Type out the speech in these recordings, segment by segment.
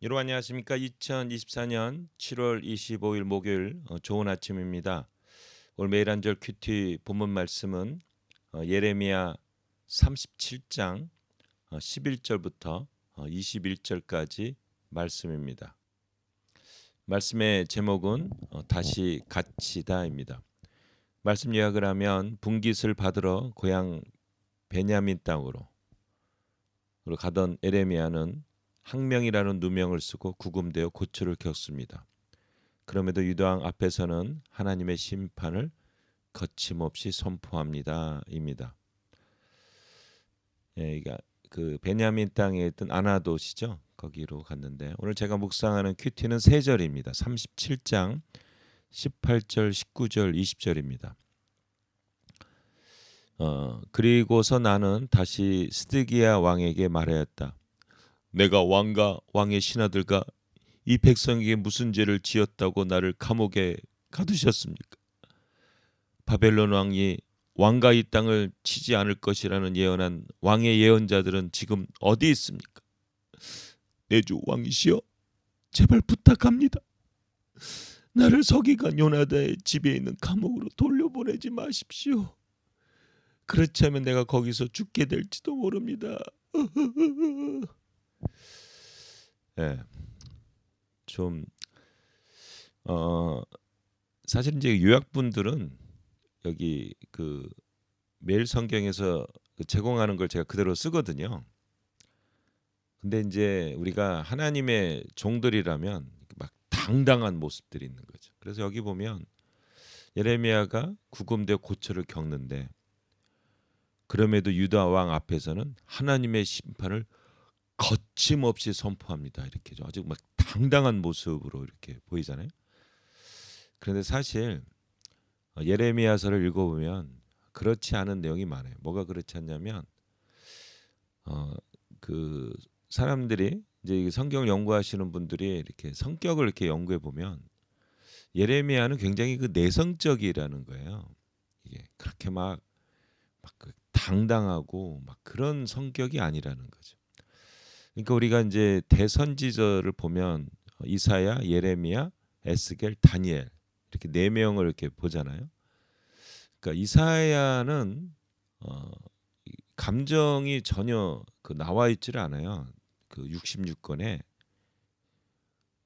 여러분 안녕하십니까? 2024년 7월 25일 목요일 좋은 아침입니다. 오늘 매일 한절 큐티 본문 말씀은 예레미야 37장 11절부터 21절까지 말씀입니다. 말씀의 제목은 다시 갇히다입니다. 말씀 요약을 하면 분깃을 받으러 고향 베냐민 땅으로 가던 예레미야는 항명이라는 누명을 쓰고 구금되어 고초를 겪습니다. 그럼에도 유다왕 앞에서는 하나님의 심판을 거침없이 선포합니다입니다. 예, 그 베냐민 땅에 있던 아나도시죠. 거기로 갔는데 오늘 제가 묵상하는 큐티는 세 절입니다. 37장 18절, 19절, 20절입니다. 그리고서 나는 다시 스드기야 왕에게 말하였다. 내가 왕과 왕의 신하들과 이 백성에게 무슨 죄를 지었다고 나를 감옥에 가두셨습니까? 바벨론 왕이 왕과 이 땅을 치지 않을 것이라는 예언한 왕의 예언자들은 지금 어디 있습니까? 내 주 왕이시여, 제발 부탁합니다. 나를 서기관 요나다의 집에 있는 감옥으로 돌려보내지 마십시오. 그렇지 않으면 내가 거기서 죽게 될지도 모릅니다. 네, 좀 사실 이제 요약분들은 여기 그 매일 성경에서 제공하는 걸 제가 그대로 쓰거든요. 근데 이제 우리가 하나님의 종들이라면 막 당당한 모습들이 있는 거죠. 그래서 여기 보면 예레미야가 구금되어 고초를 겪는데 그럼에도 유다 왕 앞에서는 하나님의 심판을 거침없이 선포합니다. 이렇게 아주 막 당당한 모습으로 이렇게 보이잖아요. 그런데 사실 예레미야서를 읽어보면 그렇지 않은 내용이 많아요. 뭐가 그렇지 않냐면 그 사람들이 이제 성경을 연구하시는 분들이 이렇게 성격을 이렇게 연구해 보면 예레미야는 굉장히 그 내성적이라는 거예요. 이게 그렇게 막그 당당하고 막 그런 성격이 아니라는 거죠. 그러니까 우리가 이제 대선지자를 보면 이사야, 예레미야, 에스겔, 다니엘 이렇게 네 명을 이렇게 보잖아요. 그러니까 이사야는 어, 감정이 전혀 나와 있지를 않아요. 그 66권에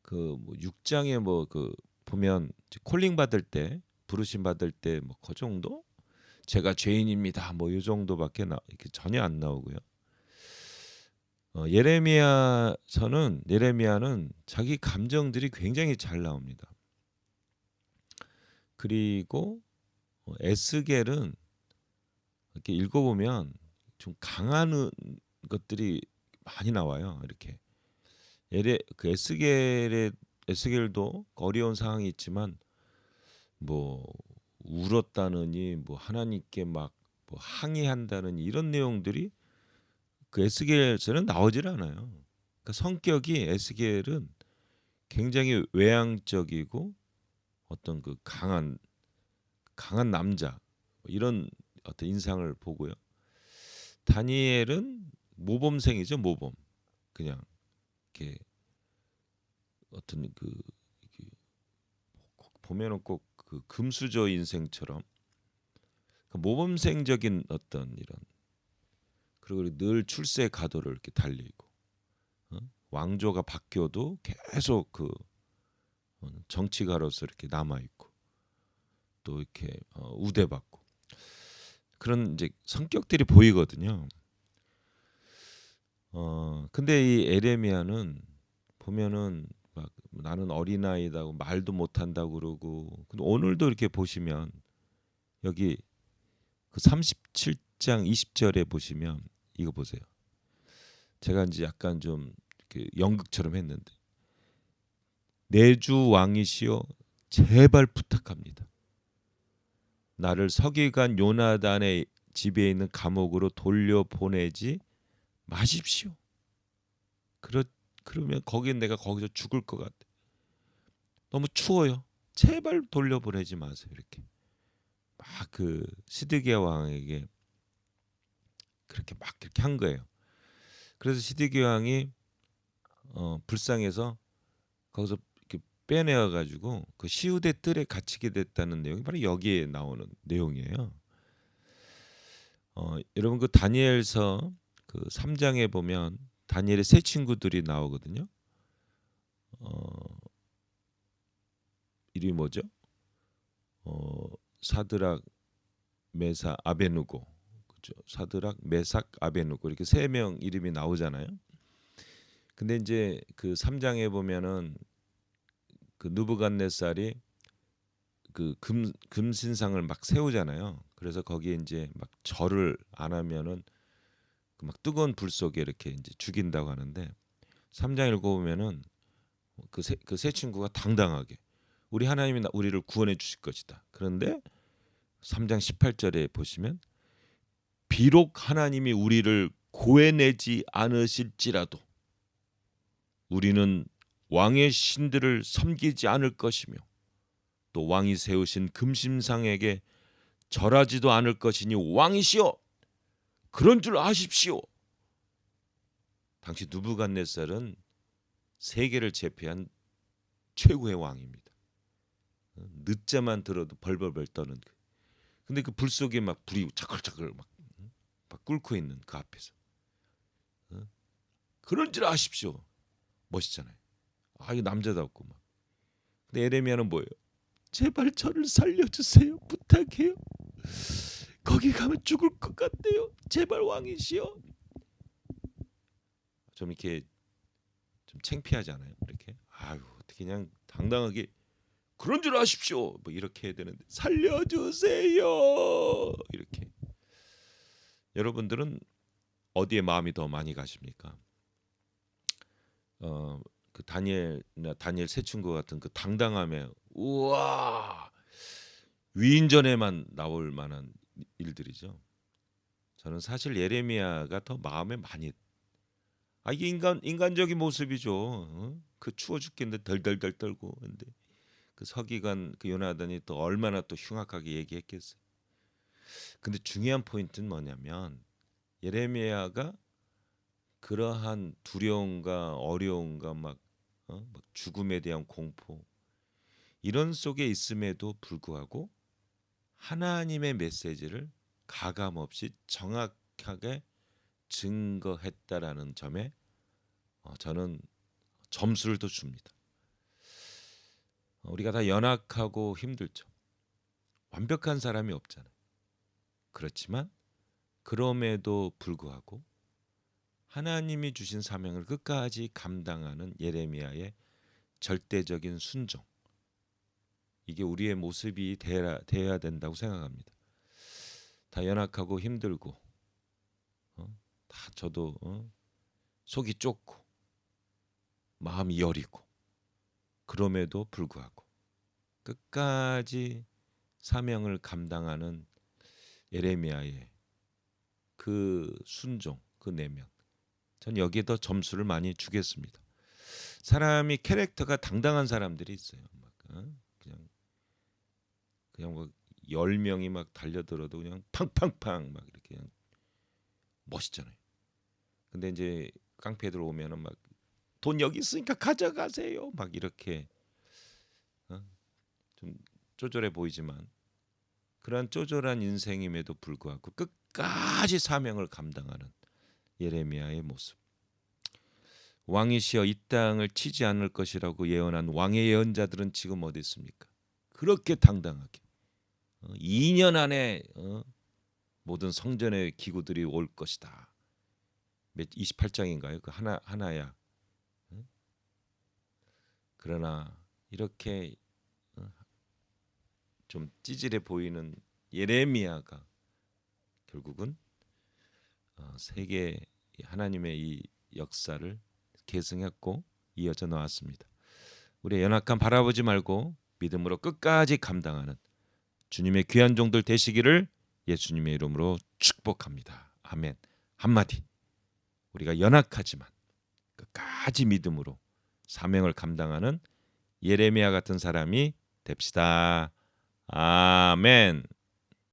그뭐 6장에 보면 콜링 받을 때 부르심 받을 때 뭐 그 정도 제가 죄인입니다 뭐 이 정도밖에 이렇게 전혀 안 나오고요. 예레미야는 자기 감정들이 굉장히 잘 나옵니다. 그리고 에스겔은 이렇게 읽어보면 좀 강한 것들이 많이 나와요. 이렇게 그 에스겔도 어려운 상황이 있지만 뭐 울었다느니 뭐 하나님께 막 뭐 항의한다는 이런 내용들이 그 에스겔에서는 나오질 않아요. 그러니까 성격이 에스겔은 굉장히 외향적이고 어떤 그 강한 남자 이런 어떤 인상을 보고요. 다니엘은 모범생이죠, 모범. 그냥 이렇게 어떤 보면은 꼭 그 금수저 인생처럼 그 모범생적인 어떤 이런 그리고 늘 출세 가도를 이렇게 달리고 왕조가 바뀌어도 계속 정치가로서 이렇게 남아 있고 또 이렇게 우대받고 그런 이제 성격들이 보이거든요. 근데 이 에레미야는 보면은 막 나는 어린아이다고 말도 못한다고 그러고 근데 오늘도 이렇게 보시면 여기 그 37장 20절에 보시면 이거 보세요. 제가 이제 약간 좀 연극처럼 했는데 내 주 왕이시여 제발 부탁합니다. 나를 서기관 요나단의 집에 있는 감옥으로 돌려보내지 마십시오. 그러, 그러면 내가 거기서 죽을 것 같아. 너무 추워요. 제발 돌려보내지 마세요. 이렇게 막 그 시드기야 왕에게 그렇게 막 그렇게 한 거예요. 그래서 시드기야 왕이 불쌍해서 거기서 이렇게 빼내어 가지고 그 시우대 뜰에 갇히게 됐다는 내용이 바로 여기에 나오는 내용이에요. 여러분 그 다니엘서 그 3장에 보면 다니엘의 세 친구들이 나오거든요. 이름이 뭐죠? 사드락, 메사, 아베누고. 그죠? 사드락, 메삭, 아베누고 이렇게 세 명 이름이 나오잖아요. 근데 이제 그 3장에 보면은 그 느부갓네살이 그 금신상을 막 세우잖아요. 그래서 거기에 이제 막 절을 안 하면은 그 막 뜨거운 불 속에 이렇게 이제 죽인다고 하는데 3장 읽어보면은 그 세 친구가 당당하게 우리 하나님이 우리를 구원해 주실 것이다. 그런데 3장 18절에 보시면 비록 하나님이 우리를 구해내지 않으실지라도 우리는 왕의 신들을 섬기지 않을 것이며 또 왕이 세우신 금심상에게 절하지도 않을 것이니 왕이시여 그런 줄 아십시오. 당시 느부갓네살은 세계를 제패한 최고의 왕입니다. 늦자만 들어도 벌벌벌 떠는. 근데 그 불 속에 막 불이 차글차글 막 끓고 있는 그 앞에서 그런 줄 아십시오. 멋있잖아요. 이거 남자답고 막. 근데 에레미야는 뭐예요? 제발 저를 살려주세요. 부탁해요. 거기 가면 죽을 것 같대요. 제발 왕이시여. 좀 이렇게 좀 창피하지 않아요? 이렇게 어떻게 그냥 당당하게 그런 줄 아십시오. 뭐 이렇게 해야 되는데 살려주세요. 이렇게. 여러분들은 어디에 마음이 더 많이 가십니까? 그 다니엘 세 친구 같은 그 당당함에 우와 위인전에만 나올 만한 일들이죠. 저는 사실 예레미야가 더 마음에 많이 이게 인간적인 모습이죠. 그 추워 죽겠는데 덜덜덜 떨고 근데 그 서기관 그 요나단이 또 얼마나 또 흉악하게 얘기했겠어요. 근데 중요한 포인트는 뭐냐면 예레미야가 그러한 두려움과 어려움과 막 죽음에 대한 공포 이런 속에 있음에도 불구하고 하나님의 메시지를 가감없이 정확하게 증거했다라는 점에 저는 점수를 더 줍니다. 우리가 다 연약하고 힘들죠. 완벽한 사람이 없잖아요. 그렇지만 그럼에도 불구하고 하나님이 주신 사명을 끝까지 감당하는 예레미야의 절대적인 순종. 이게 우리의 모습이 되어야 된다고 생각합니다. 다 연약하고 힘들고 다 저도 속이 좁고 마음이 여리고 그럼에도 불구하고 끝까지 사명을 감당하는 예레미야의 그 순종, 그 내면 전 여기에 더 점수를 많이 주겠습니다. 사람이 캐릭터가 당당한 사람들이 있어요. 막, 그냥 뭐 10명이 막 달려들어도 그냥 팡팡팡 막 이렇게 그냥 멋있잖아요. 근데 이제 깡패들 오면은 막 돈 여기 있으니까 가져가세요. 막 이렇게 좀 쪼졸해 보이지만 그러한 쪼졸한 인생임에도 불구하고 끝까지 사명을 감당하는 예레미야의 모습. 왕이시여 이 땅을 치지 않을 것이라고 예언한 왕의 예언자들은 지금 어디 있습니까? 그렇게 당당하게 2년 안에 모든 성전의 기구들이 올 것이다. 28장인가요? 그 하나야. 그러나 이렇게 좀 찌질해 보이는 예레미야가 결국은 세계 하나님의 이 역사를 계승했고 이어져 나왔습니다. 우리의 연약함 바라보지 말고 믿음으로 끝까지 감당하는 주님의 귀한 종들 되시기를 예수님의 이름으로 축복합니다. 아멘. 한마디. 우리가 연약하지만 끝까지 믿음으로 사명을 감당하는 예레미야 같은 사람이 됩시다. 아멘.